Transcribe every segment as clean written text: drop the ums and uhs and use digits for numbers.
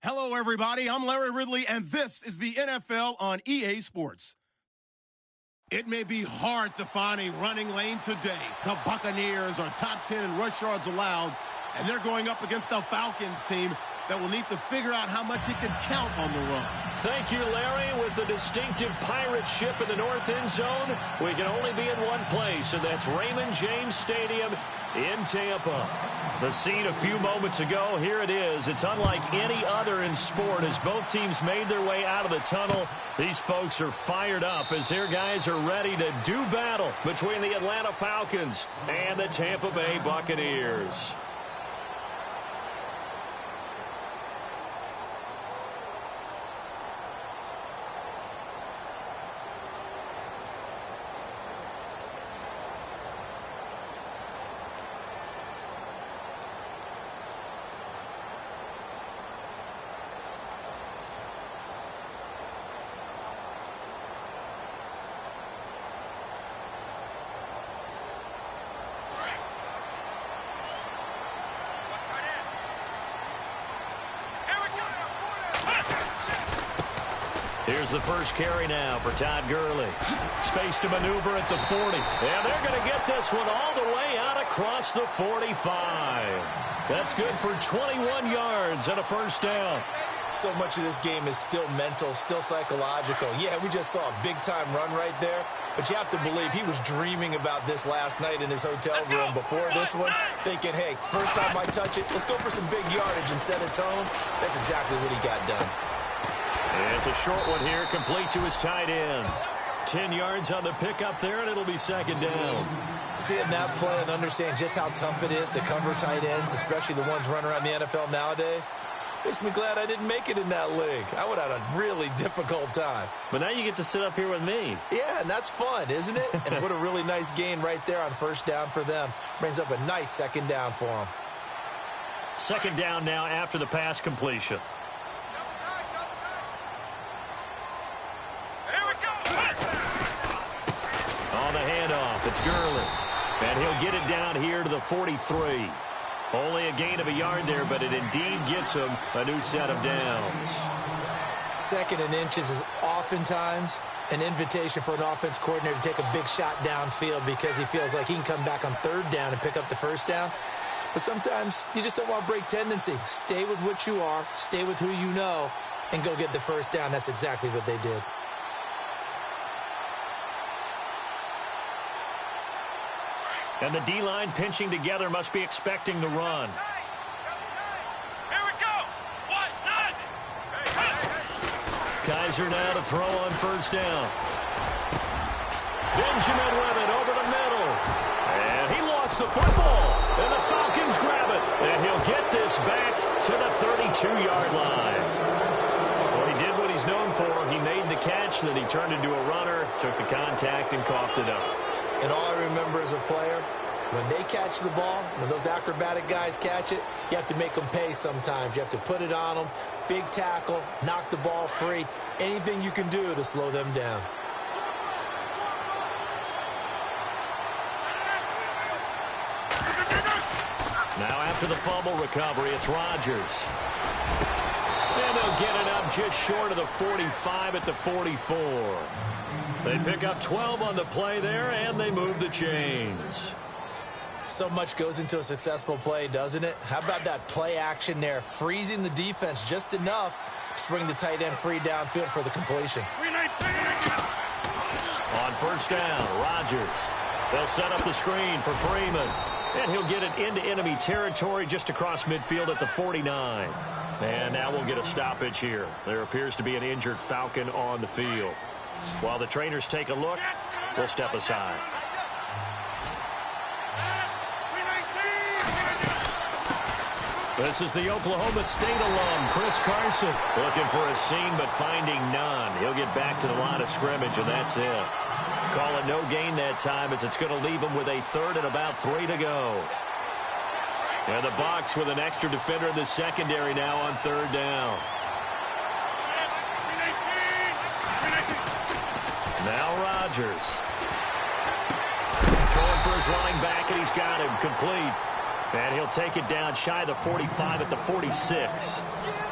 Hello, everybody. I'm Larry Ridley, and this is the NFL on EA Sports. It may be hard to find a running lane today. The Buccaneers are top 10 in rush yards allowed, and they're going up against the Falcons team that will need to figure out how much it can count on the run. Thank you, Larry. With the distinctive pirate ship in the north end zone, we can only be in one place, and that's Raymond James Stadium in Tampa. The scene a few moments ago, here it is. It's unlike any other in sport as both teams made their way out of the tunnel. These folks are fired up as their guys are ready to do battle between the Atlanta Falcons and the Tampa Bay Buccaneers. Here's the first carry now for Todd Gurley. Space to maneuver at the 40. And they're going to get this one all the way out across the 45. That's good for 21 yards and a first down. So much of this game is still mental, still psychological. Yeah, we just saw a big-time run right there. But you have to believe he was dreaming about this last night in his hotel room before this one, thinking, hey, first time I touch it, let's go for some big yardage and set a tone. That's exactly what he got done. It's a short one here, complete to his tight end. 10 yards on the pickup there, and it'll be second down. Seeing that play and understand just how tough it is to cover tight ends, especially the ones running around the NFL nowadays, makes me glad I didn't make it in that league. I would have had a really difficult time. But now you get to sit up here with me. Yeah, and that's fun, isn't it? And what a really nice gain right there on first down for them. Brings up a nice second down for them. Second down now after the pass completion. On the handoff, it's Gurley. And he'll get it down here to the 43. Only a gain of a yard there, but it indeed gets him a new set of downs. Second and inches is oftentimes an invitation for an offense coordinator to take a big shot downfield because he feels like he can come back on third down and pick up the first down. But sometimes you just don't want to break tendency. Stay with what you are, stay with who you know, and go get the first down. That's exactly what they did. And the D-line pinching together must be expecting the run. Here we go. Kaiser now to throw on first down. Benjamin with it over the middle. And he lost the football. And the Falcons grab it. And he'll get this back to the 32-yard line. Well, he did what he's known for. He made the catch, then he turned into a runner, took the contact, and coughed it up. And all I remember as a player, when they catch the ball, when those acrobatic guys catch it, you have to make them pay sometimes. You have to put it on them, big tackle, knock the ball free, anything you can do to slow them down. Now after the fumble recovery, it's Rodgers. And they'll get it up just short of the 45 at the 44. They pick up 12 on the play there, and they move the chains. So much goes into a successful play, doesn't it? How about that play action there, freezing the defense just enough to bring the tight end free downfield for the completion. On first down, Rodgers. They'll set up the screen for Freeman. And he'll get it into enemy territory just across midfield at the 49. And now we'll get a stoppage here. There appears to be an injured Falcon on the field. While the trainers take a look, we'll step aside. This is the Oklahoma State alum, Chris Carson, looking for a seam but finding none. He'll get back to the line of scrimmage, and that's it. Call it no gain that time as it's going to leave him with a third and about 3 to go. And the Bucs with an extra defender in the secondary now on third down. Now Rodgers. Throwing for his running back, and he's got him complete. And he'll take it down shy of the 45 at the 46.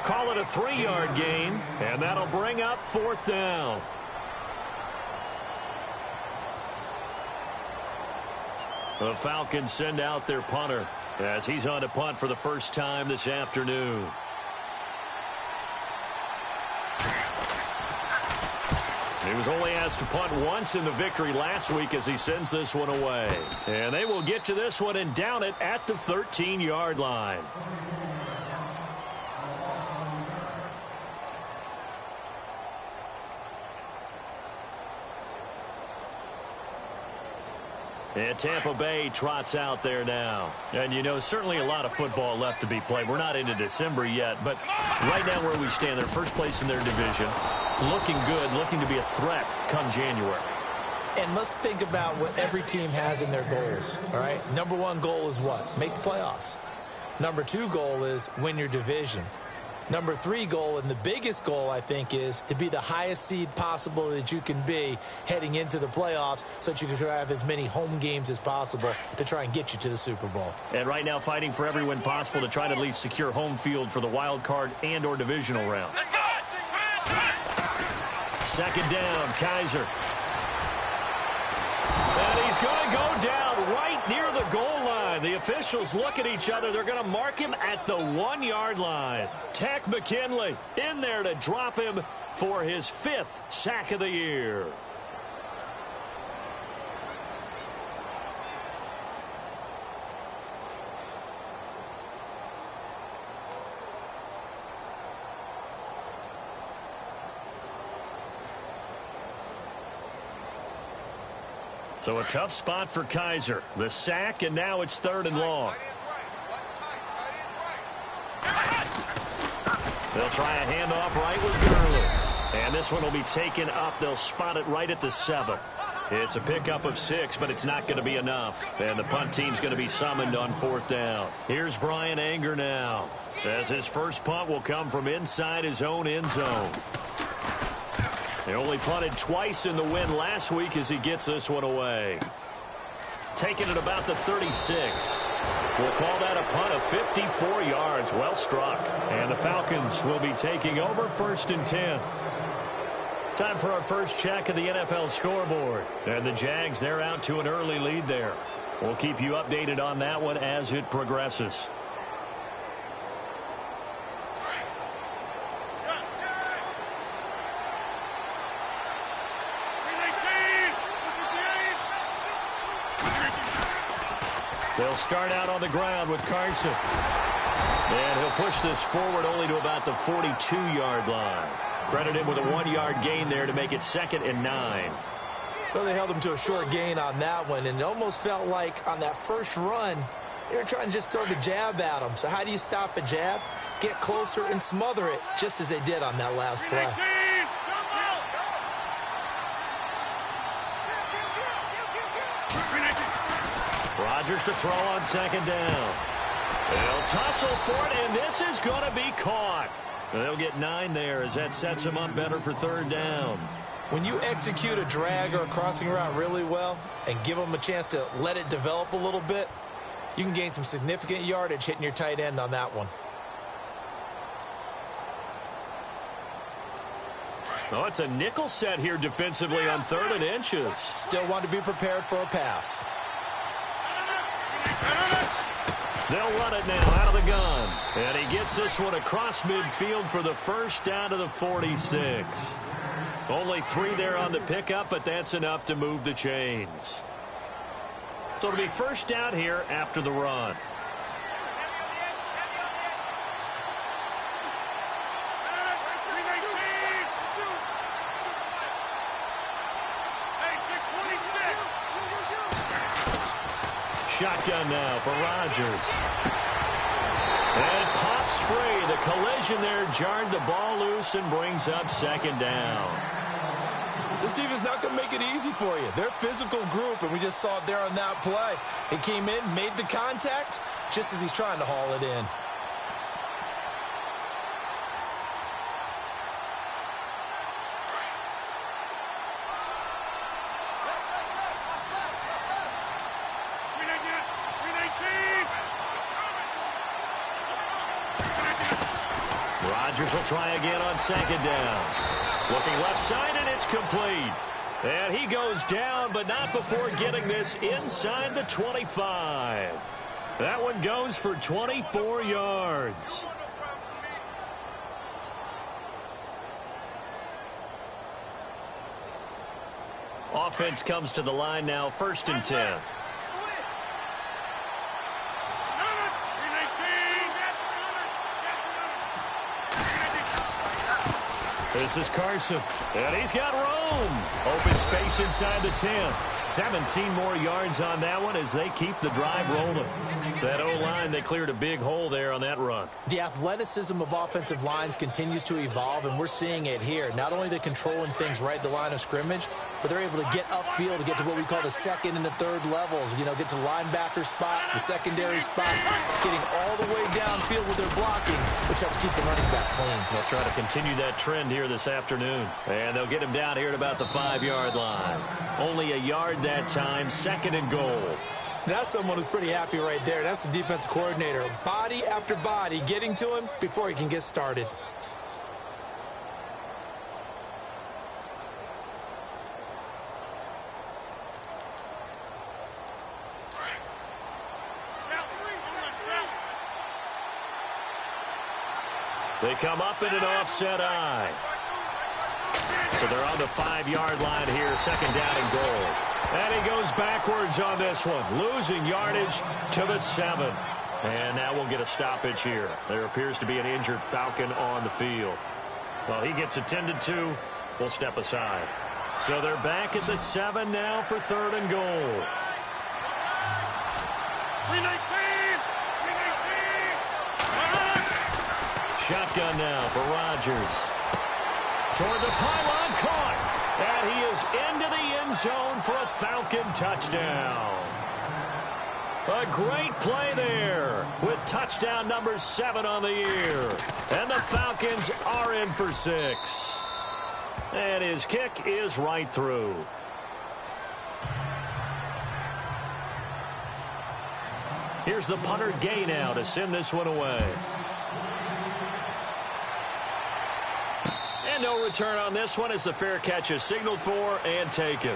Call it a 3-yard gain, and that'll bring up 4th down. The Falcons send out their punter as he's on to punt for the first time this afternoon. He was only asked to punt once in the victory last week as he sends this one away. And they will get to this one and down it at the 13-yard line. And Tampa Bay trots out there now. And, you know, certainly a lot of football left to be played. We're not into December yet, but right now where we stand, they're first place in their division. Looking good, looking to be a threat come January. And let's think about what every team has in their goals, all right? Number 1 goal is what? Make the playoffs. Number 2 goal is win your division. Number 3 goal, and the biggest goal, I think, is to be the highest seed possible that you can be heading into the playoffs so that you can have as many home games as possible to try and get you to the Super Bowl. And right now fighting for every win possible to try to at least secure home field for the wild card and or divisional round. 2nd down, Kaiser. And he's going to go down right near the goal line. The officials look at each other. They're going to mark him at the 1-yard line. Tech McKinley in there to drop him for his 5th sack of the year. So a tough spot for Kaiser. The sack, and now it's 3rd and long. They'll try a handoff right with Gurley. And this one will be taken up. They'll spot it right at the 7. It's a pickup of 6, but it's not going to be enough. And the punt team's going to be summoned on 4th down. Here's Brian Anger now, as his first punt will come from inside his own end zone. He only punted twice in the win last week as he gets this one away. Taking it about the 36. We'll call that a punt of 54 yards. Well struck. And the Falcons will be taking over 1st and 10. Time for our first check of the NFL scoreboard. And the Jags, they're out to an early lead there. We'll keep you updated on that one as it progresses. They'll start out on the ground with Carson. And he'll push this forward only to about the 42-yard line. Credit him with a 1-yard gain there to make it 2nd and 9. Well, they held him to a short gain on that one, and it almost felt like on that first run, they were trying to just throw the jab at him. So how do you stop a jab? Get closer and smother it, just as they did on that last play. Rodgers to throw on 2nd down. They'll tussle for it, and this is going to be caught. They'll get 9 there as that sets them up better for 3rd down. When you execute a drag or a crossing route really well and give them a chance to let it develop a little bit, you can gain some significant yardage hitting your tight end on that one. Oh, it's a nickel set here defensively on 3rd and inches. Still want to be prepared for a pass. They'll run it now out of the gun. And he gets this one across midfield for the first down to the 46. Only 3 there on the pickup, but that's enough to move the chains. So it'll be first down here after the run. Shotgun now for Rodgers. And pops free. The collision there jarred the ball loose and brings up 2nd down. This defense not going to make it easy for you. They're a physical group, and we just saw it there on that play. He came in, made the contact, just as he's trying to haul it in. Rodgers will try again on second down. Looking left side, and it's complete. And he goes down, but not before getting this inside the 25. That one goes for 24 yards. Offense comes to the line now, 1st and 10. This is Carson, and he's got room. Open space inside the 10. 17 more yards on that one as they keep the drive rolling. That O-line, they cleared a big hole there on that run. The athleticism of offensive lines continues to evolve, and we're seeing it here. Not only are they controlling things right at the line of scrimmage, but they're able to get upfield to get to what we call the second and the third levels. You know, get to the linebacker spot, the secondary spot, getting all the way downfield with their blocking, which helps keep the running back clean. They'll try to continue that trend here this afternoon. And they'll get him down here at about the 5-yard line. Only a yard that time, 2nd and goal. That's someone who's pretty happy right there. That's the defensive coordinator. Body after body getting to him before he can get started. They come up in an offset eye. So they're on the 5-yard line here, 2nd down and goal. And he goes backwards on this one, losing yardage to the 7. And now we'll get a stoppage here. There appears to be an injured Falcon on the field. Well, he gets attended to. We'll step aside. So they're back at the 7 now for 3rd and goal. 319! Shotgun now for Rodgers. Toward the pylon, caught. And he is into the end zone for a Falcon touchdown. A great play there with touchdown number 7 on the year. And the Falcons are in for 6. And his kick is right through. Here's the punter Gay now to send this one away. And no return on this one as the fair catch is signaled for and taken.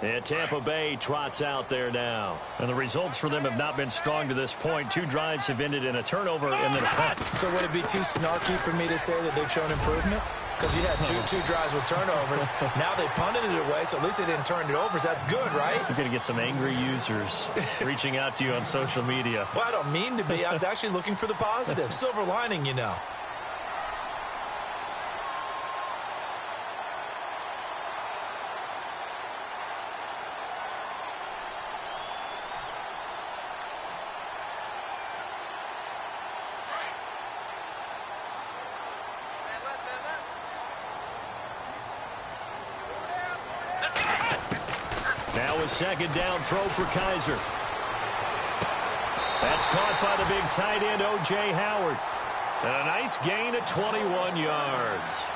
And Tampa Bay trots out there now. And the results for them have not been strong to this point. 2 drives have ended in a turnover and then a punt. So would it be too snarky for me to say that they've shown improvement? Because you had two drives with turnovers. Now they punted it away, so at least they didn't turn it over. So that's good, right? You're going to get some angry users reaching out to you on social media. Well, I don't mean to be. I was actually looking for the positive. Silver lining, you know. Now a 2nd down throw for Kaiser. That's caught by the big tight end, O.J. Howard. And a nice gain of 21 yards.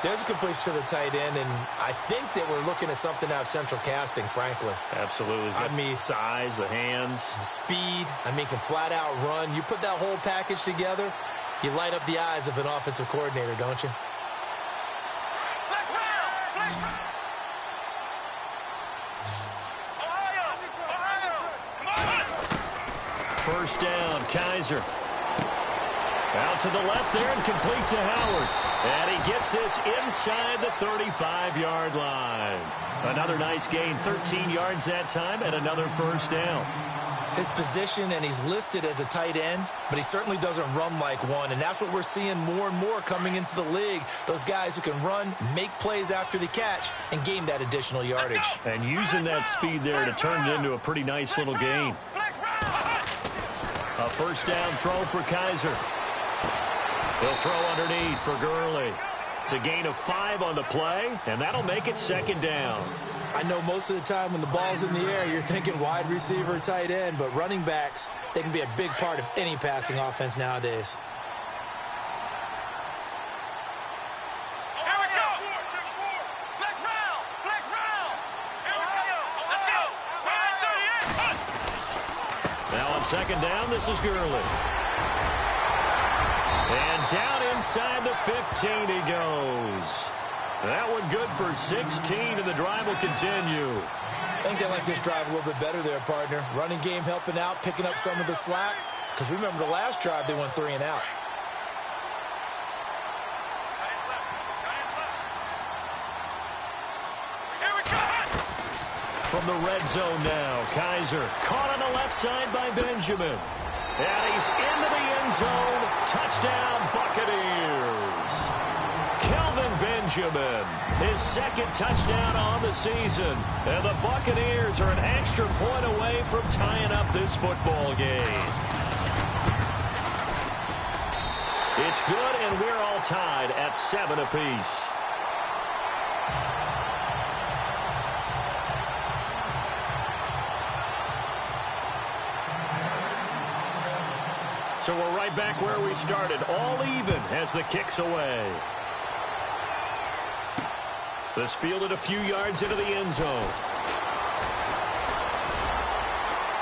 There's a completion to the tight end, and I think that we're looking at something out of central casting, frankly. Absolutely. I mean, size, the hands. The speed. I mean, can flat out run. You put that whole package together, you light up the eyes of an offensive coordinator, don't you? First down, Kaiser. Out to the left there and complete to Howard. And he gets this inside the 35-yard line. Another nice gain, 13 yards that time, and another first down. His position, and he's listed as a tight end, but he certainly doesn't run like one, and that's what we're seeing more and more coming into the league. Those guys who can run, make plays after the catch, and gain that additional yardage. And using that speed there to turn it into a pretty nice little gain. A first down throw for Kaiser. He'll throw underneath for Gurley. It's a gain of 5 on the play, and that'll make it second down. I know most of the time when the ball's in the air, you're thinking wide receiver, tight end, but running backs, they can be a big part of any passing offense nowadays. Here we go. Flex round. Flex round. Here we go. Let's go. 938. Now on second down, this is Gurley. And down inside the 15 he goes. That one good for 16, and the drive will continue. I think they like this drive a little bit better there, partner. Running game helping out, picking up some of the slack. Because remember the last drive, they went 3 and out. Here we go. From the red zone now, Kaiser caught on the left side by Benjamin. And he's into the end zone. Touchdown, Buccaneers. Kelvin Benjamin, his second touchdown on the season. And the Buccaneers are an extra point away from tying up this football game. It's good, and we're all tied at 7 apiece. So we're right back where we started, all even as the kick's away. This fielded a few yards into the end zone.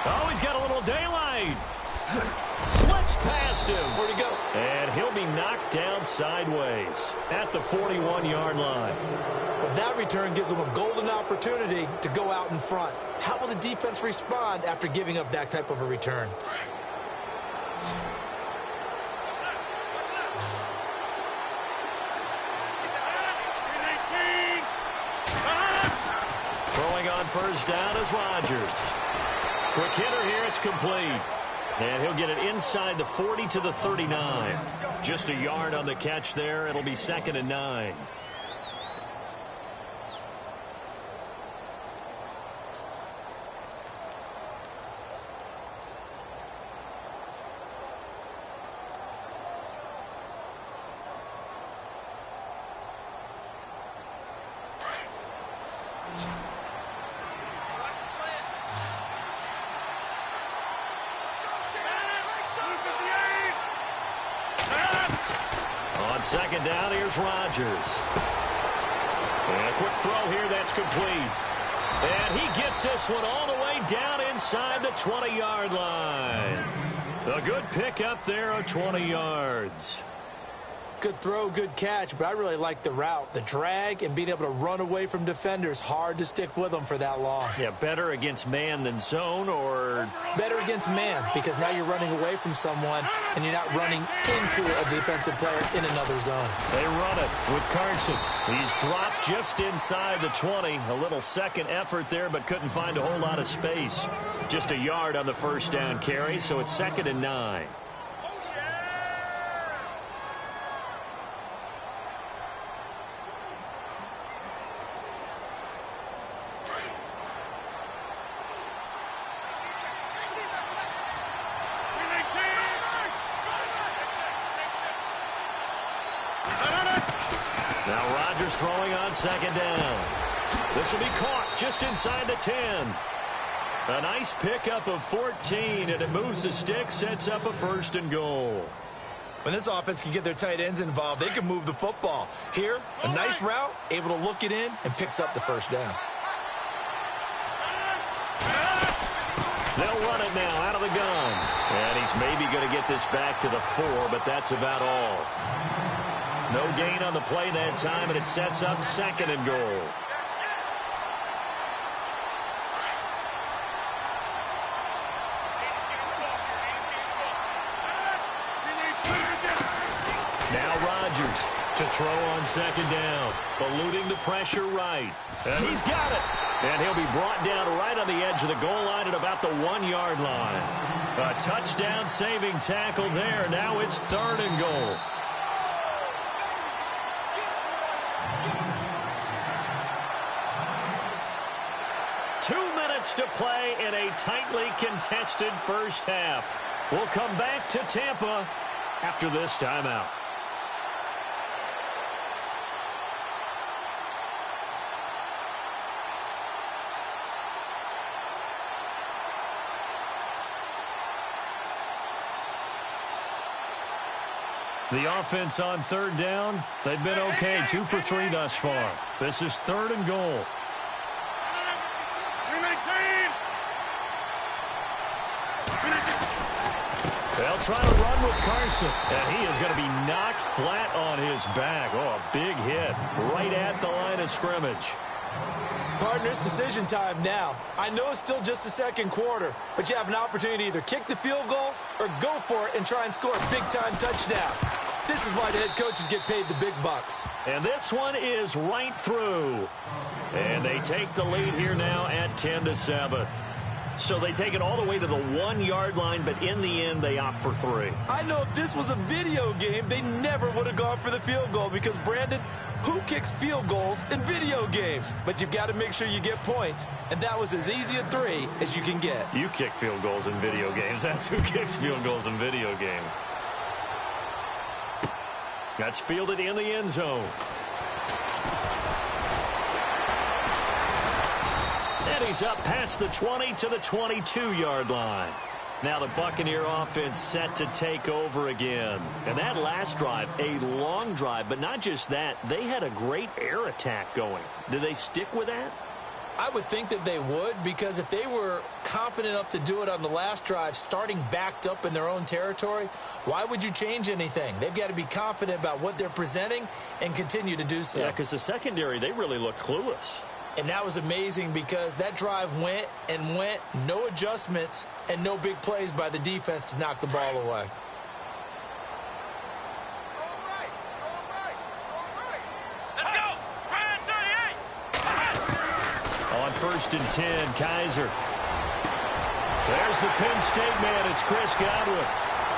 Oh, he's got a little daylight. Slips past him. Where'd he go? And he'll be knocked down sideways at the 41-yard line. But that return gives them a golden opportunity to go out in front. How will the defense respond after giving up that type of a return? Throwing on first down is Rodgers. Quick hitter here, it's complete. And he'll get it inside the 40 to the 39. Just a yard on the catch there. It'll be 2nd and 9. Second down, here's Rodgers. And a quick throw here, that's complete. And he gets this one all the way down inside the 20-yard line. A good pickup there of 20 yards. Good throw, good catch, but I really like the route. The drag and being able to run away from defenders, hard to stick with them for that long. Yeah, better against man than zone, or? Better against man, because now you're running away from someone and you're not running into a defensive player in another zone. They run it with Carson. He's dropped just inside the 20. A little second effort there, but couldn't find a whole lot of space. Just a yard on the first down carry, so it's 2nd and 9. Now Rodgers throwing on second down. This will be caught just inside the 10. A nice pickup of 14, and it moves the stick, sets up a 1st and goal. When this offense can get their tight ends involved, they can move the football. Here, a nice route, able to look it in, and picks up the first down. They'll run it now out of the gun. And he's maybe going to get this back to the 4, but that's about all. No gain on the play that time, and it sets up 2nd and goal. Now Rodgers to throw on second down, eluding the pressure right. And he's got it. And he'll be brought down right on the edge of the goal line at about the 1-yard line. A touchdown saving tackle there. Now it's 3rd and goal. To play in a tightly contested first half. We'll come back to Tampa after this timeout. The offense on third down, they've been okay, 2 for 3 thus far. This is 3rd and goal. They'll try to run with Carson, and he is going to be knocked flat on his back. Oh, a big hit right at the line of scrimmage. Partner, it's decision time now. I know it's still just the second quarter, but you have an opportunity to either kick the field goal or go for it and try and score a big-time touchdown. This is why the head coaches get paid the big bucks. And this one is right through. And they take the lead here now at 10-7. So they take it all the way to the 1-yard line, but in the end, they opt for 3. I know if this was a video game, they never would have gone for the field goal because, Brandon, who kicks field goals in video games? But you've got to make sure you get points, and that was as easy a 3 as you can get. You kick field goals in video games. That's who kicks field goals in video games. That's fielded in the end zone. And he's up past the 20 to the 22-yard line. Now the Buccaneer offense set to take over again. And that last drive, a long drive, but not just that, they had a great air attack going. Do they stick with that? I would think that they would, because if they were confident enough to do it on the last drive, starting backed up in their own territory, why would you change anything? They've got to be confident about what they're presenting and continue to do so. Yeah, because the secondary, they really look clueless. And that was amazing because that drive went and went, no adjustments, and no big plays by the defense to knock the ball away. Let's go. Ryan 38. On 1st and 10, Kaiser. There's the Penn State man. It's Chris Godwin.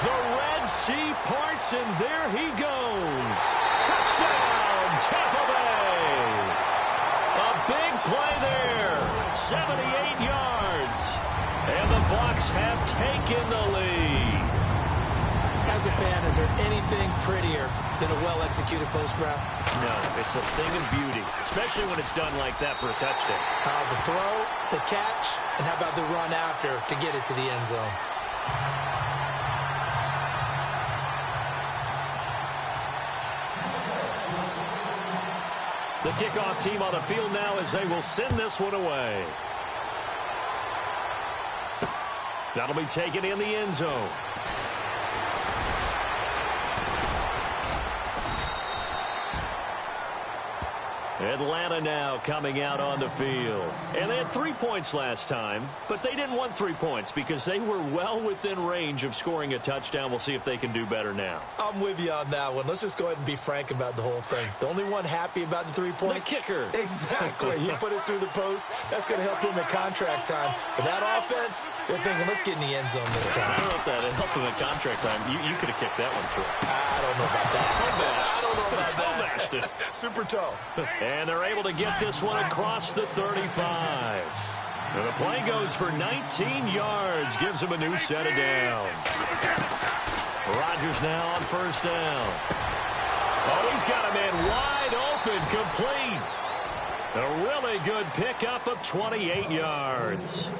The Red Sea parts, and there he goes. Touchdown, Tampa Bay. A big play there, 78 yards. And the Bucs have taken the lead. As a fan, is there anything prettier than a well-executed post route? No, it's a thing of beauty, especially when it's done like that for a touchdown. The throw, the catch, and how about the run after to get it to the end zone? The kickoff team on the field now as they will send this one away. That'll be taken in the end zone. Atlanta now coming out on the field. And they had 3 points last time, but they didn't want 3 points because they were well within range of scoring a touchdown. We'll see if they can do better now. I'm with you on that one. Let's just go ahead and be frank about the whole thing. The only one happy about the 3-point? The kicker. Exactly. He put it through the post. That's going to help him at contract time. But that offense, they're thinking, let's get in the end zone this time. I don't know if that helped him at contract time. You could have kicked that one through. I don't know about that. I don't know about Toe bashed it. Super toe. And they're able to get this one across the 35. And the play goes for 19 yards. Gives him a new set of downs. Rodgers now on 1st down. Oh, he's got a man wide open, complete. A really good pickup of 28 yards.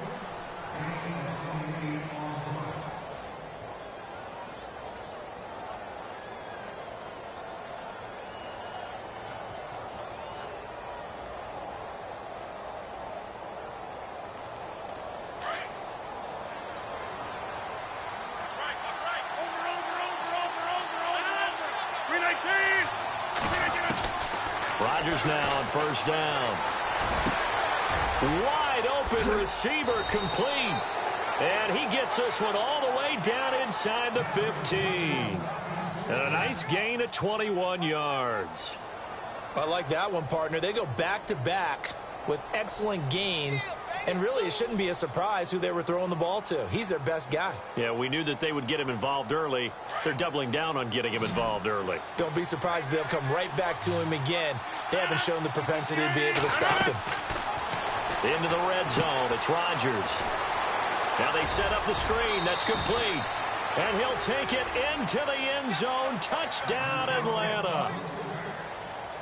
Rodgers now on 1st down. Wide open receiver, complete. And he gets this one all the way down inside the 15. And a nice gain of 21 yards. I like that one, partner. They go back-to-back with excellent gains. And really, it shouldn't be a surprise who they were throwing the ball to. He's their best guy. Yeah, we knew that they would get him involved early. They're doubling down on getting him involved early. Don't be surprised if they'll come right back to him again. They haven't shown the propensity to be able to stop him. Into the red zone. It's Rodgers. Now they set up the screen. That's complete. And he'll take it into the end zone. Touchdown, Atlanta.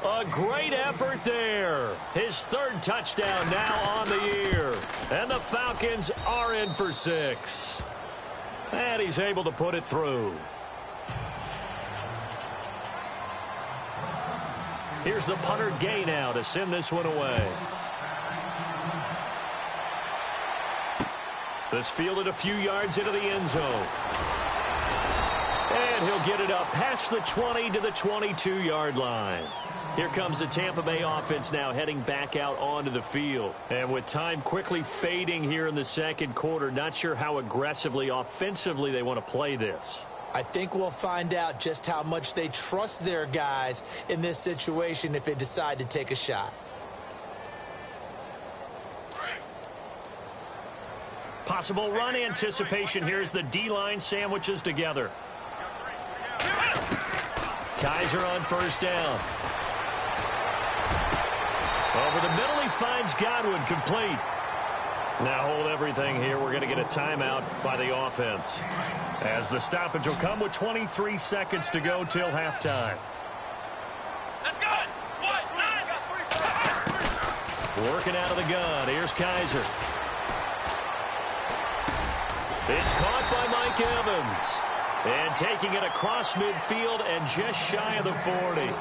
A great effort there. His 3rd touchdown now on the year. And the Falcons are in for 6. And he's able to put it through. Here's the punter Gay now to send this one away. This fielded a few yards into the end zone. And he'll get it up past the 20 to the 22-yard line. Here comes the Tampa Bay offense now heading back out onto the field. And with time quickly fading here in the second quarter, not sure how aggressively, offensively they want to play this. I think we'll find out just how much they trust their guys in this situation if they decide to take a shot. Possible run anticipation here as the D-line sandwiches together. Kaiser on first down. Over the middle, he finds Godwin complete. Now hold everything here. We're going to get a timeout by the offense, as the stoppage will come with 23 seconds to go till halftime. That's good. Working out of the gun. Here's Kaiser. It's caught by Mike Evans. And taking it across midfield and just shy of the 40.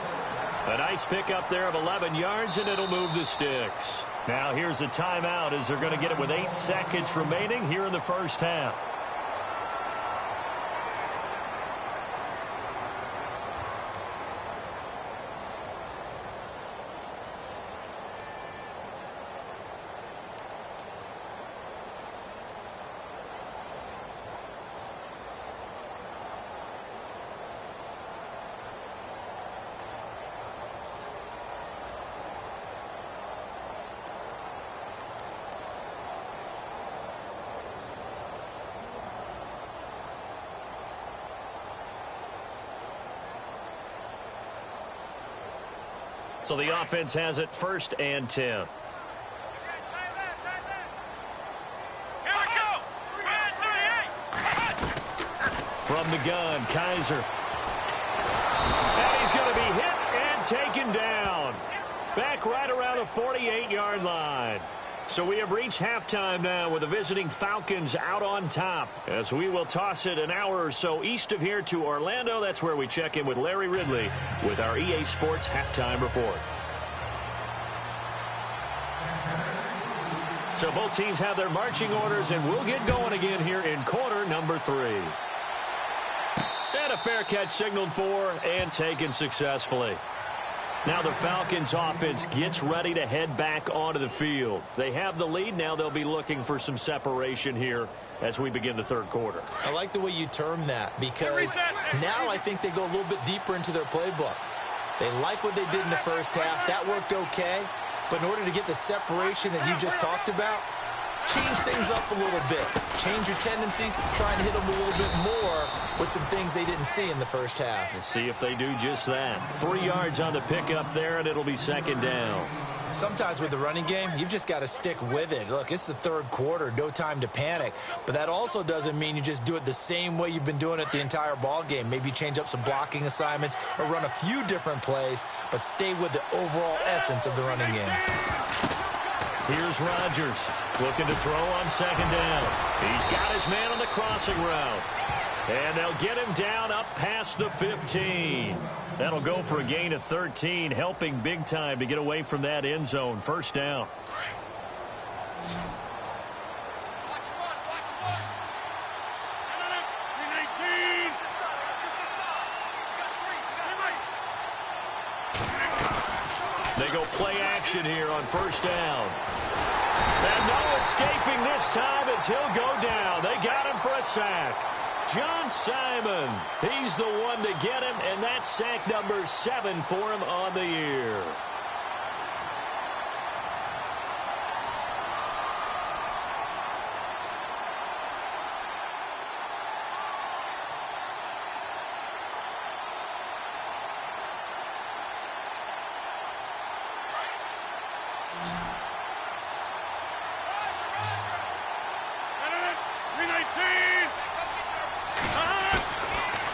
A nice pickup there of 11 yards, and it'll move the sticks. Now here's a timeout as they're going to get it with 8 seconds remaining here in the first half. So the offense has it 1st and 10. Here we go. From the gun, Kaiser. And he's going to be hit and taken down. Back right around the 48-yard line. So we have reached halftime now with the visiting Falcons out on top, as we will toss it an hour or so east of here to Orlando. That's where we check in with Larry Ridley with our EA Sports Halftime Report. So both teams have their marching orders, and we'll get going again here in quarter number 3. And a fair catch signaled for and taken successfully. Now the Falcons offense gets ready to head back onto the field. They have the lead. Now they'll be looking for some separation here as we begin the third quarter. I like the way you term that, because now I think they go a little bit deeper into their playbook. They like what they did in the first half. That worked okay. But in order to get the separation that you just talked about, change things up a little bit. Change your tendencies. Try and hit them a little bit more with some things they didn't see in the first half. Let's see if they do just that. 3 yards on the pickup there, and it'll be 2nd down. Sometimes with the running game, you've just got to stick with it. Look, it's the third quarter, no time to panic. But that also doesn't mean you just do it the same way you've been doing it the entire ball game. Maybe change up some blocking assignments or run a few different plays, but stay with the overall essence of the running game. Here's Rodgers looking to throw on 2nd down. He's got his man on the crossing route. And they'll get him down up past the 15. That'll go for a gain of 13, helping big time to get away from that end zone. 1st down. They go play action here on 1st down. And no escaping this time as he'll go down. They got him for a sack. John Simon, he's the one to get him, and that's sack number 7 for him on the year.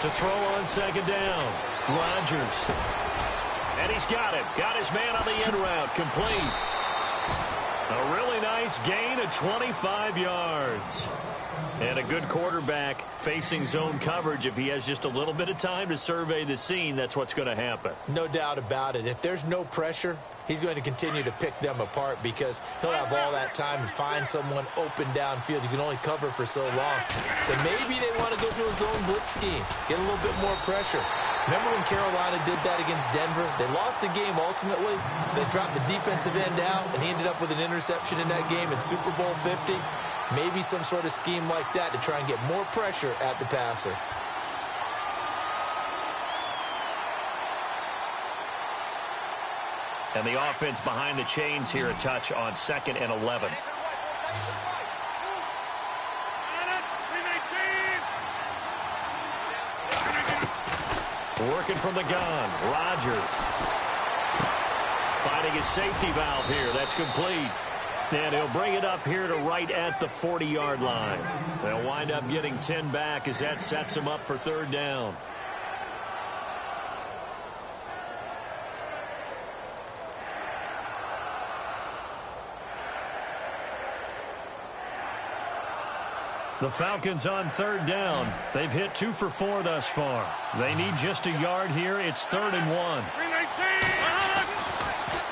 To throw on 2nd down, Rodgers. And he's got him. Got his man on the end route, complete. A really nice gain of 25 yards. And a good quarterback facing zone coverage. If he has just a little bit of time to survey the scene, that's what's going to happen. No doubt about it. If there's no pressure, he's going to continue to pick them apart because he'll have all that time to find someone open downfield. You can only cover for so long. So maybe they want to go to a zone blitz scheme, get a little bit more pressure. Remember when Carolina did that against Denver? They lost the game ultimately. They dropped the defensive end out, and he ended up with an interception in that game in Super Bowl 50. Maybe some sort of scheme like that to try and get more pressure at the passer. And the offense behind the chains here a touch on 2nd and 11. Working from the gun, Rodgers. Finding his safety valve here. That's complete. And he'll bring it up here to right at the 40-yard line. They'll wind up getting 10 back as that sets him up for 3rd down. The Falcons on 3rd down. They've hit 2 for 4 thus far. They need just a yard here. It's 3rd and 1.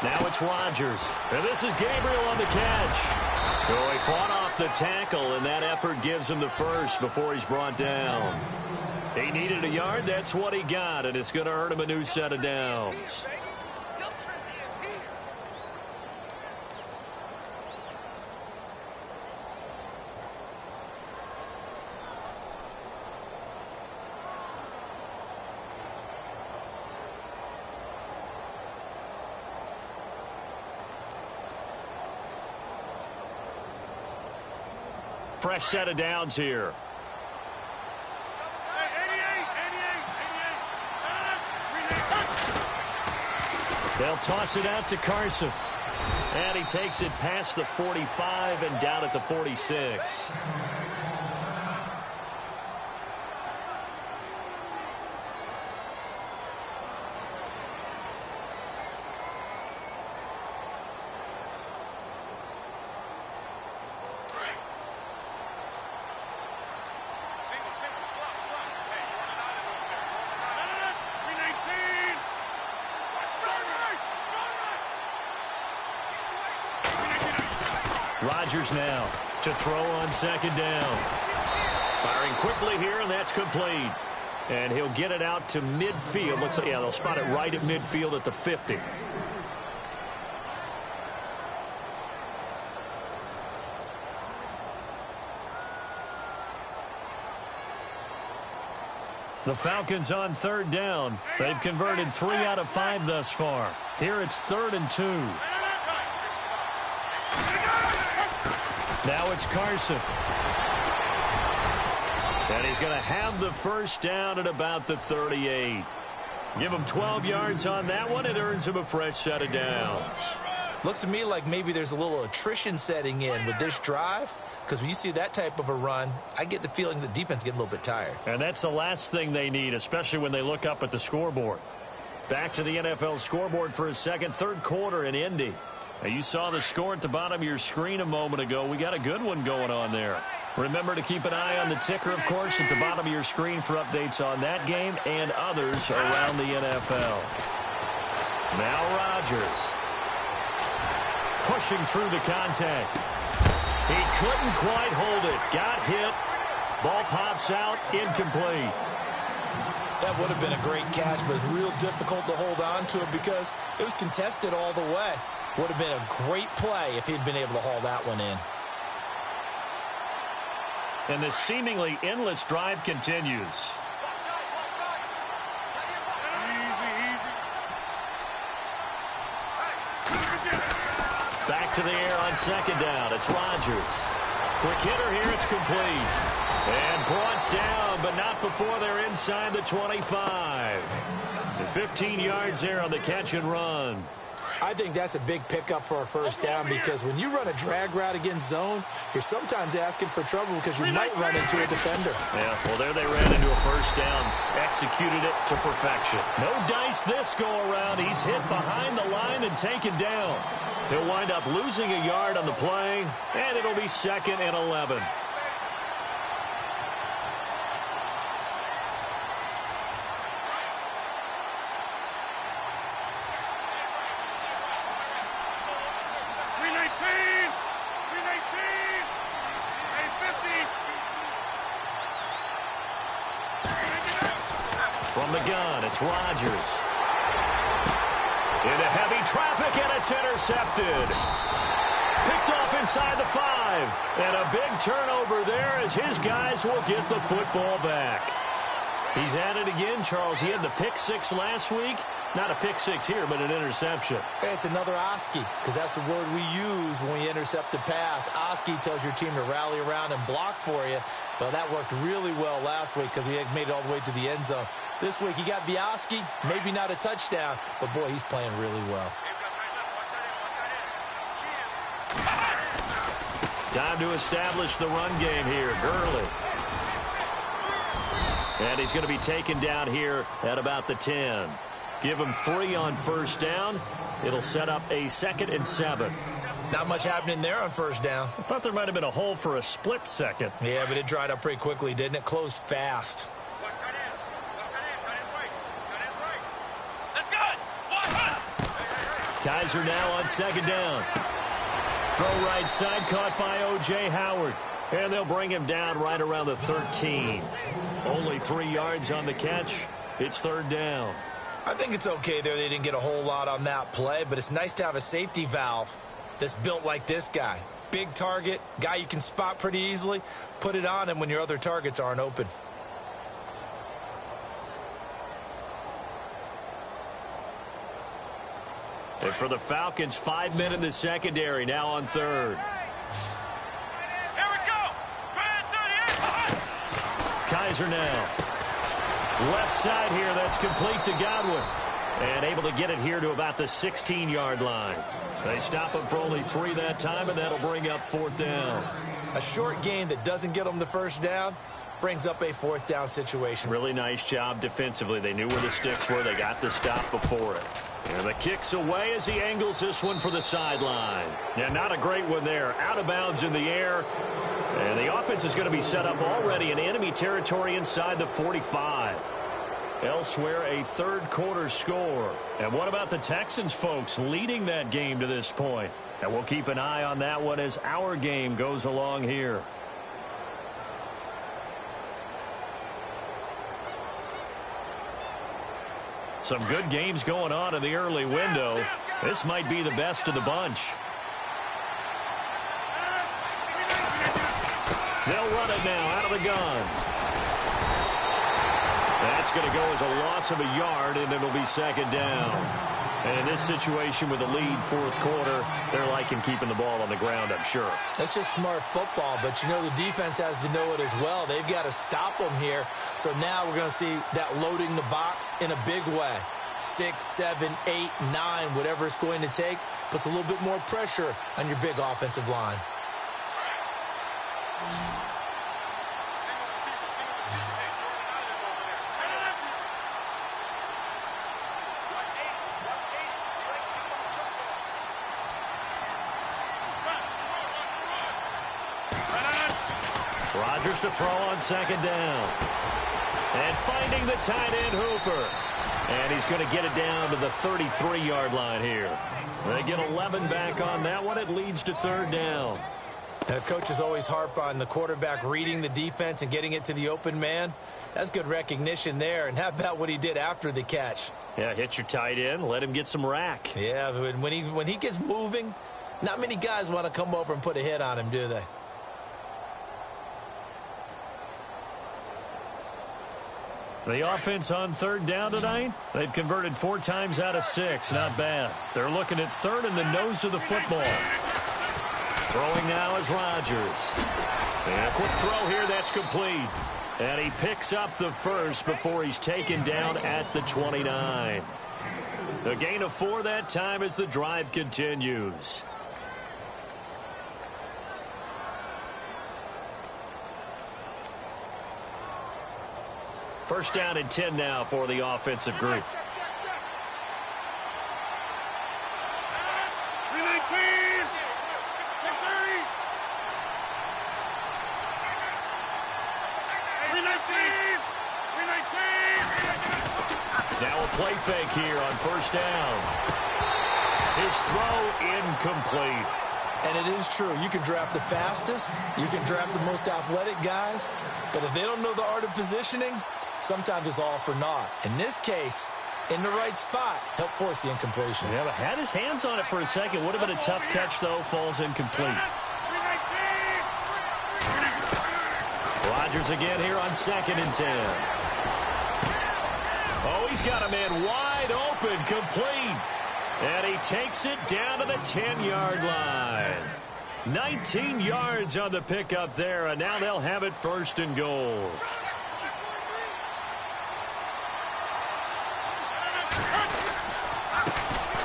Now it's Rodgers. And this is Gabriel on the catch. So he fought off the tackle, and that effort gives him the first before he's brought down. He needed a yard. That's what he got, and it's going to earn him a new set of downs. Fresh set of downs here. They'll toss it out to Carson. And he takes it past the 45 and down at the 46. Rodgers now to throw on 2nd down. Firing quickly here, and that's complete. And he'll get it out to midfield. Looks like, yeah, they'll spot it right at midfield at the 50. The Falcons on 3rd down. They've converted 3 out of 5 thus far. Here it's 3rd and 2. Now it's Carson. And he's going to have the first down at about the 38. Give him 12 yards on that one. It earns him a fresh set of downs. Looks to me like maybe there's a little attrition setting in with this drive, because when you see that type of a run, I get the feeling the defense getting a little bit tired. And that's the last thing they need, especially when they look up at the scoreboard. Back to the NFL scoreboard for a second, 3rd quarter in Indy. Now, you saw the score at the bottom of your screen a moment ago. We got a good one going on there. Remember to keep an eye on the ticker, of course, at the bottom of your screen for updates on that game and others around the NFL. Now Rodgers. Pushing through the contact. He couldn't quite hold it. Got hit. Ball pops out. Incomplete. That would have been a great catch, but it's real difficult to hold on to it because it was contested all the way. Would have been a great play if he'd been able to haul that one in. And this seemingly endless drive continues. Back to the air on 2nd down. It's Rodgers. Quick hitter here. It's complete. And brought down, but not before they're inside the 25. 15 yards there on the catch and run. I think that's a big pickup for a first down because when you run a drag route against zone, you're sometimes asking for trouble because you might run into a defender. Yeah, well, there they ran into a first down. Executed it to perfection. No dice this go-around. He's hit behind the line and taken down. He'll wind up losing a yard on the play, and it'll be 2nd and 11. From the gun, it's Rodgers. Into heavy traffic, and it's intercepted. Picked off inside the 5. And a big turnover there as his guys will get the football back. He's at it again, Charles. He had the pick 6 last week. Not a pick 6 here, but an interception. Hey, it's another Oski, because that's the word we use when we intercept the pass. Oski tells your team to rally around and block for you. Well, that worked really well last week because he had made it all the way to the end zone. This week, he got the Oski, maybe not a touchdown, but, boy, he's playing really well. Time to establish the run game here. Gurley. And he's going to be taken down here at about the 10. Give him 3 on first down. It'll set up a 2nd and 7. Not much happening there on first down. I thought there might have been a hole for a split second. Yeah, but it dried up pretty quickly, didn't it? Closed fast. Kaiser now on 2nd down. Throw right side caught by O.J. Howard. And they'll bring him down right around the 13. Only 3 yards on the catch. It's 3rd down. I think it's okay there. They didn't get a whole lot on that play, but it's nice to have a safety valve that's built like this guy. Big target, guy you can spot pretty easily. Put it on him when your other targets aren't open. And for the Falcons, 5 men in the secondary, now on 3rd. Here we go. Kaiser now. Left side here, that's complete to Godwin. And able to get it here to about the 16-yard line. They stop him for only 3 that time, and that'll bring up 4th down. A short gain that doesn't get them the first down brings up a 4th down situation. Really nice job defensively. They knew where the sticks were. They got the stop before it. And the kick's away as he angles this one for the sideline. Yeah, not a great one there. Out of bounds in the air. And the offense is going to be set up already in enemy territory inside the 45. Elsewhere, a 3rd quarter score. And what about the Texans, folks, leading that game to this point? And we'll keep an eye on that one as our game goes along here. Some good games going on in the early window. This might be the best of the bunch. They'll run it now out of the gun. That's going to go as a loss of a yard, and it'll be 2nd down. And in this situation with the lead 4th quarter, they're liking keeping the ball on the ground, I'm sure. That's just smart football, but you know the defense has to know it as well. They've got to stop them here. So now we're going to see that loading the box in a big way. 6, 7, 8, 9, whatever it's going to take, puts a little bit more pressure on your big offensive line. Rodgers to throw on 2nd down. And finding the tight end Hooper. And he's going to get it down to the 33-yard line here. They get 11 back on that one. It leads to 3rd down. Now, coaches always harp on the quarterback reading the defense and getting it to the open man. That's good recognition there. And how about what he did after the catch? Yeah, hit your tight end. Let him get some rack. Yeah, when he gets moving, not many guys want to come over and put a hit on him, do they? The offense on 3rd down tonight, they've converted 4 times out of 6. Not bad. They're looking at 3rd in the nose of the football. Throwing now is Rodgers. And a quick throw here, that's complete. And he picks up the first before he's taken down at the 29. A gain of 4 that time as the drive continues. First down and 10 now for the offensive group. Now a play fake here on first down. His throw incomplete. And it is true. You can draft the fastest. You can draft the most athletic guys. But if they don't know the art of positioning, sometimes it's all for naught. In this case, in the right spot, helped force the incompletion. Yeah, but had his hands on it for a second. Would have been a tough catch, though. Falls incomplete. Rodgers again here on 2nd and 10. Oh, he's got a man wide open, complete. And he takes it down to the 10-yard line. 19 yards on the pickup there, and now they'll have it 1st and goal.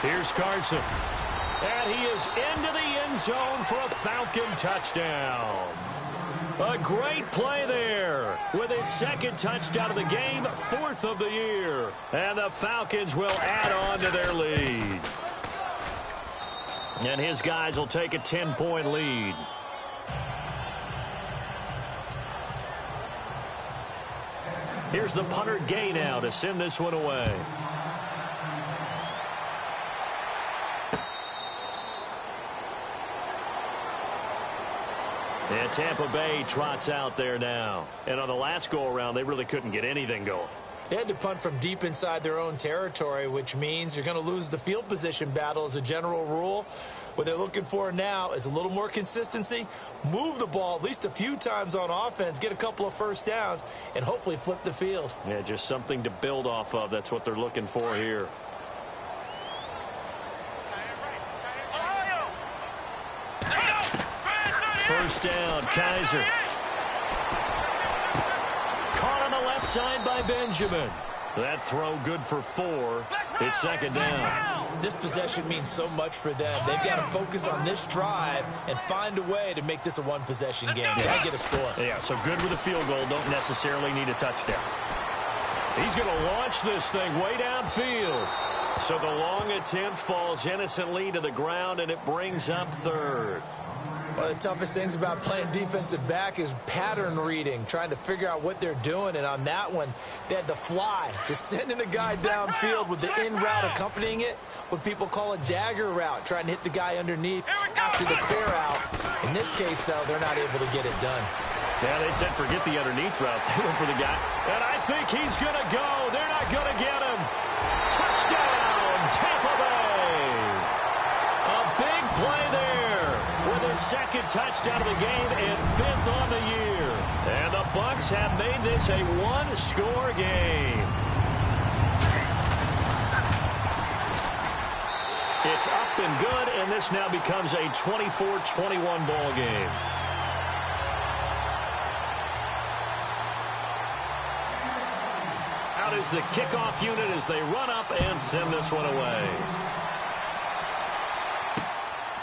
Here's Carson. And he is into the end zone for a Falcon touchdown. A great play there with his 2nd touchdown of the game, 4th of the year. And the Falcons will add on to their lead. And his guys will take a 10-point lead. Here's the punter Gay now to send this one away. And Tampa Bay trots out there now. And on the last go-around, they really couldn't get anything going. They had to punt from deep inside their own territory, which means you're going to lose the field position battle as a general rule. What they're looking for now is a little more consistency, move the ball at least a few times on offense, get a couple of first downs, and hopefully flip the field. Yeah, just something to build off of. That's what they're looking for here. First down, Kaiser. Caught on the left side by Benjamin. That throw good for 4. It's 2nd down. This possession means so much for them. They've got to focus on this drive and find a way to make this a one-possession game. Got to get a score. Yeah, so good with a field goal. Don't necessarily need a touchdown. He's going to launch this thing way downfield. So the long attempt falls innocently to the ground, and it brings up 3rd. One of the toughest things about playing defensive back is pattern reading, trying to figure out what they're doing. And on that one, they had to fly, just sending a guy downfield with the in route accompanying it, what people call a dagger route, trying to hit the guy underneath after the clear out. In this case, though, they're not able to get it done. Yeah, they said forget the underneath route. They went for the guy. And I think he's going to go. They're not going to get him. Touchdown, Tampa Bay. A big play there. With his 2nd touchdown of the game and 5th on the year. And the Bucs have made this a one-score game. It's up and good, and this now becomes a 24-21 ball game. Out is the kickoff unit as they run up and send this one away.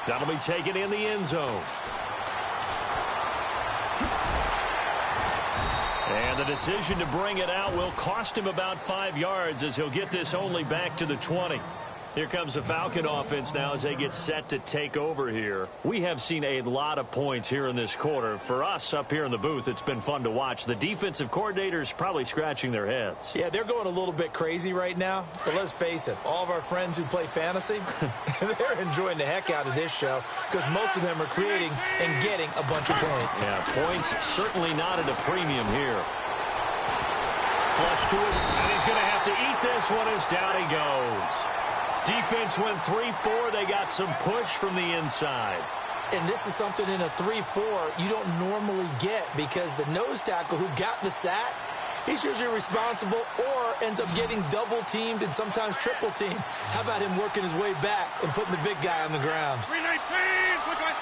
That'll be taken in the end zone. And the decision to bring it out will cost him about 5 yards as he'll get this only back to the 20. Here comes the Falcon offense now as they get set to take over here. We have seen a lot of points here in this quarter. For us up here in the booth, it's been fun to watch. The defensive coordinators probably scratching their heads. Yeah, they're going a little bit crazy right now. But let's face it, all of our friends who play fantasy, they're enjoying the heck out of this show because most of them are creating and getting a bunch of points. Yeah, points certainly not at a premium here. Flush to us, and he's going to have to eat this one as down he goes. Defense went 3-4. They got some push from the inside. And this is something in a 3-4 you don't normally get because the nose tackle who got the sack, he's usually responsible or ends up getting double-teamed and sometimes triple-teamed. How about him working his way back and putting the big guy on the ground? 319, quickly.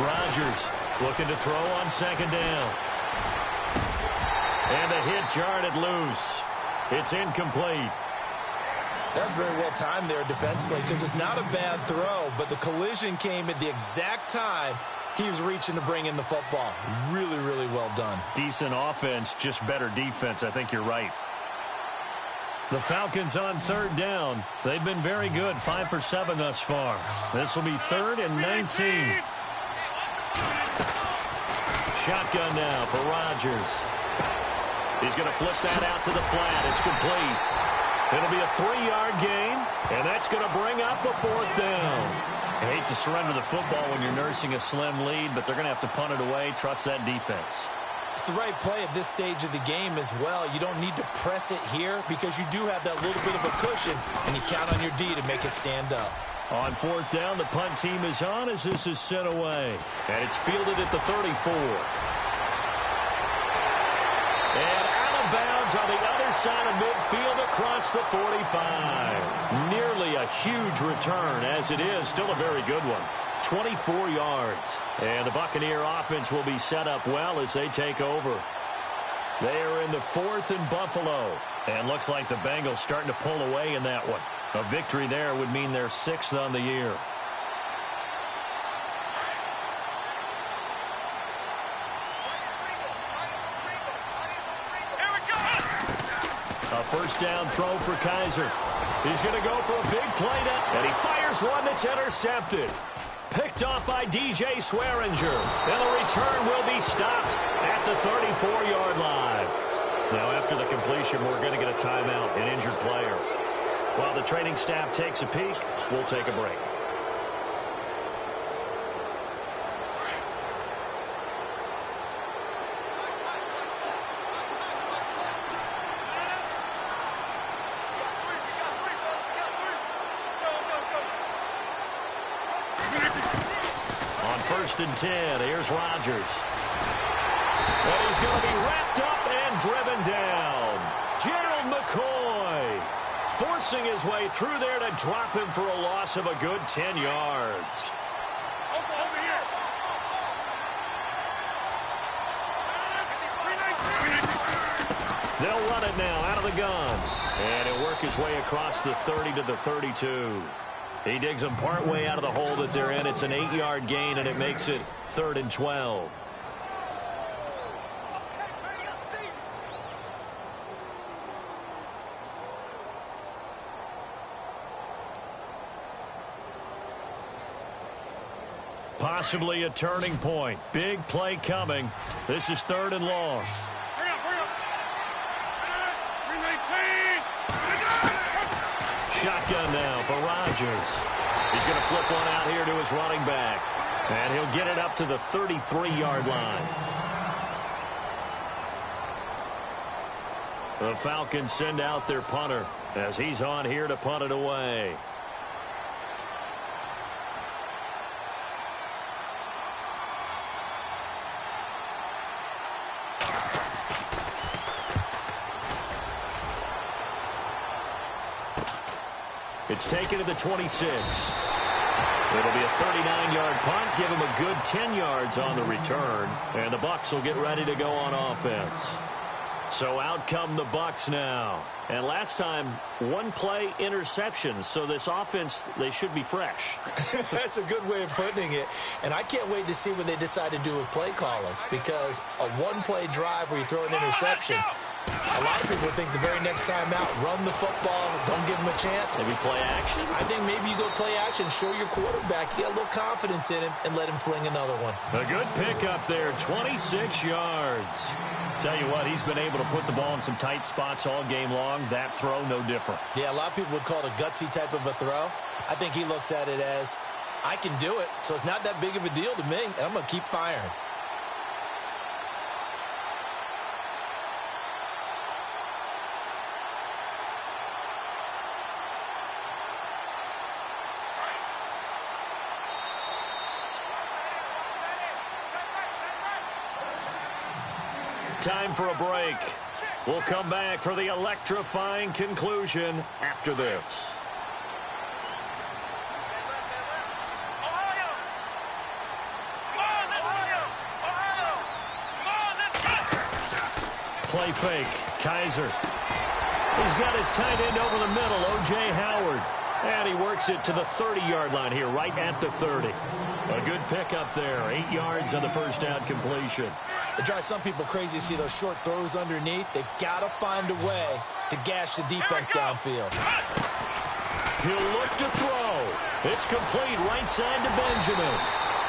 Rodgers looking to throw on 2nd down. And the hit jarred it loose. It's incomplete. That's very well timed there defensively because it's not a bad throw, but the collision came at the exact time he was reaching to bring in the football. Really, really well done. Decent offense, just better defense. I think you're right. The Falcons on third down. They've been very good, 5 for 7 thus far. This will be 3rd and 19. Shotgun now for Rodgers. He's going to flip that out to the flat. It's complete. It'll be a 3-yard gain, and that's going to bring up a 4th down. I hate to surrender the football when you're nursing a slim lead, but they're going to have to punt it away. Trust that defense. It's the right play at this stage of the game as well. You don't need to press it here because you do have that little bit of a cushion, and you count on your D to make it stand up. On 4th down, the punt team is on as this is sent away. And it's fielded at the 34. And out of bounds on the other side of midfield across the 45. Nearly a huge return as it is. Still a very good one. 24 yards. And the Buccaneer offense will be set up well as they take over. They are in the 4th and Buffalo. And looks like the Bengals starting to pull away in that one. A victory there would mean they're 6th on the year. A 1st down throw for Kaiser. He's going to go for a big play, and he fires one that's intercepted. Picked off by DJ Swearinger. And the return will be stopped at the 34-yard line. Now, after the completion, we're going to get a timeout, an injured player. While the training staff takes a peek, we'll take a break. On 1st and 10, here's Rodgers. And he's going to be wrapped up and driven down. Gerald McCoy forcing his way through there to drop him for a loss of a good 10 yards. Over here. They'll run it now out of the gun. And he'll work his way across the 30 to the 32. He digs them partway out of the hole that they're in. It's an 8-yard gain, and it makes it 3rd and 12. Possibly a turning point. Big play coming. This is 3rd and long. Hurry up. 319. Shotgun now for Rodgers. He's going to flip one out here to his running back. And he'll get it up to the 33-yard line. The Falcons send out their punter as he's on here to punt it away. It's taken to the 26. It'll be a 39-yard punt. Give him a good 10 yards on the return. And the Bucs will get ready to go on offense. So out come the Bucs now. And last time, 1 play interception. So this offense, they should be fresh. That's a good way of putting it. And I can't wait to see what they decide to do with play calling. Because a 1-play drive where you throw an interception, a lot of people think the very next time out, run the football, don't give him a chance. Maybe play action? I think maybe you go play action, show your quarterback, get a little confidence in him, and let him fling another one. A good pickup there, 26 yards. Tell you what, he's been able to put the ball in some tight spots all game long. That throw, no different. Yeah, a lot of people would call it a gutsy type of a throw. I think he looks at it as, I can do it, so it's not that big of a deal to me, and I'm going to keep firing. Time for a break. We'll come back for the electrifying conclusion after this. Play fake. Kaiser. He's got his tight end over the middle, O.J. Howard. And he works it to the 30-yard line here, right at the 30. A good pickup there. 8 yards on the first down completion. It drives some people crazy to see those short throws underneath. They've got to find a way to gash the defense downfield. He'll look to throw. It's complete right side to Benjamin.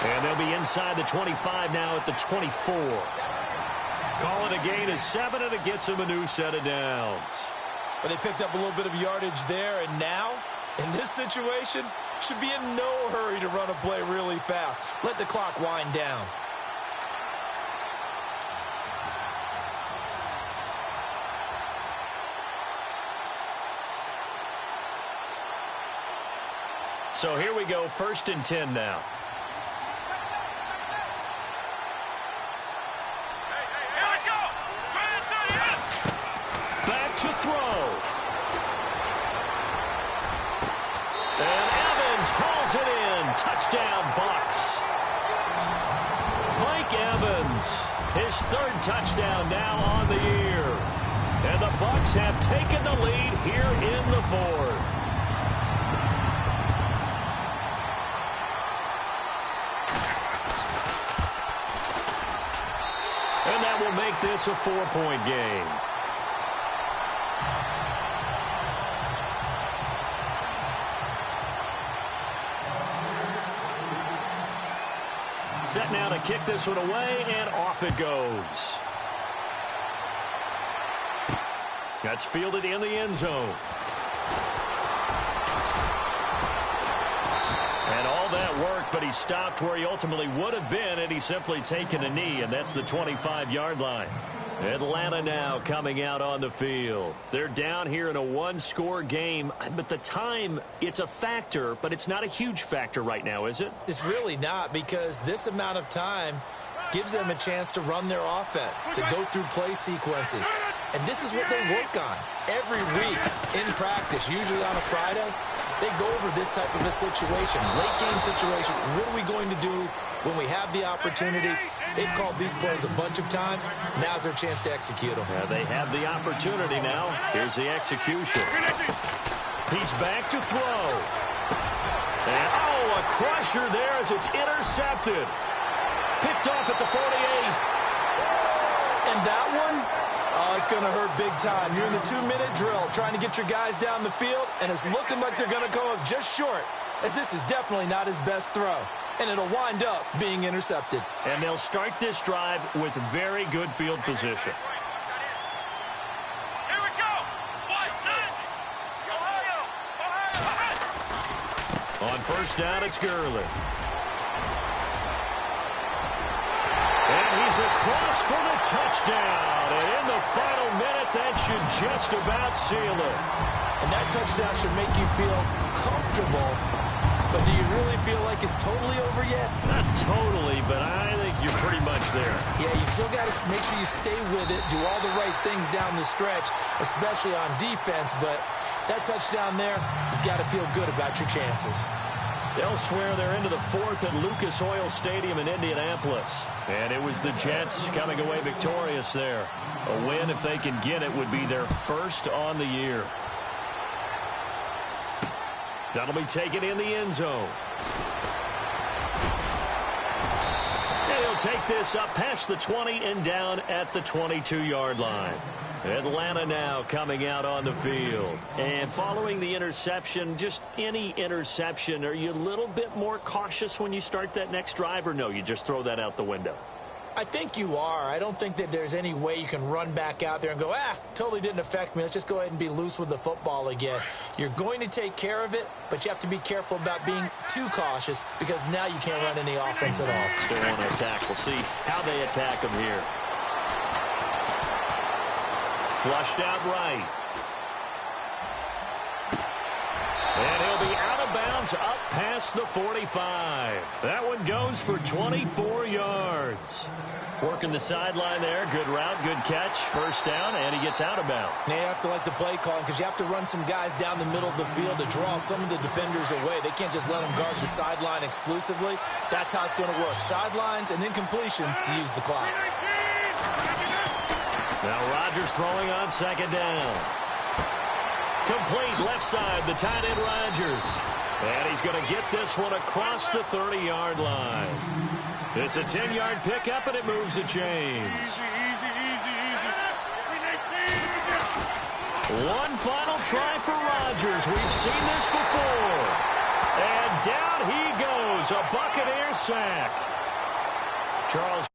And they'll be inside the 25 now at the 24. Call it a gain of 7, and it gets him a new set of downs. But they picked up a little bit of yardage there, and now, in this situation, should be in no hurry to run a play really fast. Let the clock wind down. So here we go, 1st and 10 now. Back to throw. And Evans hauls it in. Touchdown, Bucs. Mike Evans, his 3rd touchdown now on the year. And the Bucs have taken the lead here in the 4th. And that will make this a 4-point game. Set now to kick this one away, and off it goes. That's fielded in the end zone. And all that work, but he stopped where he ultimately would have been, and he's simply taken a knee, and that's the 25-yard line. Atlanta now coming out on the field. They're down here in a 1-score game, but the time, it's a factor, but it's not a huge factor right now, is it? It's really not, because this amount of time gives them a chance to run their offense, to go through play sequences. And this is what they work on every week in practice, usually on a Friday. They go over this type of a situation, late game situation. What are we going to do when we have the opportunity? They've called these plays a bunch of times. Now's their chance to execute them. Yeah, they have the opportunity now. Here's the execution. He's back to throw. And, oh, a crusher there as it's intercepted. Picked off at the 48. And that one, oh, it's going to hurt big time. You're in the 2-minute drill trying to get your guys down the field, and it's looking like they're going to come up just short, as this is definitely not his best throw. And it'll wind up being intercepted. And they'll start this drive with very good field position. Here we go. Ohio. On 1st down, it's Gurley. And he's across for the touchdown. And in the final minute, that should just about seal it. And that touchdown should make you feel comfortable. But do you really feel like it's totally over yet? Not totally, but I think you're pretty much there. Yeah, you still got to make sure you stay with it, do all the right things down the stretch, especially on defense. But that touchdown there, you've got to feel good about your chances. Elsewhere, they're into the 4th at Lucas Oil Stadium in Indianapolis. And it was the Jets coming away victorious there. A win, if they can get it, would be their 1st on the year. That'll be taken in the end zone. And he'll take this up past the 20 and down at the 22-yard line. Atlanta now coming out on the field. And following the interception, just any interception, are you a little bit more cautious when you start that next drive, or no, you just throw that out the window? I think you are. I don't think that there's any way you can run back out there and go, totally didn't affect me. Let's just go ahead and be loose with the football again. You're going to take care of it, but you have to be careful about being too cautious, because now you can't run any offense at all. Still want to attack. We'll see how they attack them here. Flushed out right. And he'll be out of bounds up past the 45. That one goes for 24 yards. Working the sideline there. Good route, good catch. 1st down, and he gets out of bounds. Now you have to like the play calling, because you have to run some guys down the middle of the field to draw some of the defenders away. They can't just let them guard the sideline exclusively. That's how it's going to work. Sidelines and incompletions to use the clock. Now Rodgers throwing on 2nd down. Complete left side, the tight end Rodgers. And he's going to get this one across the 30-yard line. It's a 10-yard pickup, and it moves the chains. One final try for Rodgers. We've seen this before. And down he goes, a Buccaneer sack. Charles.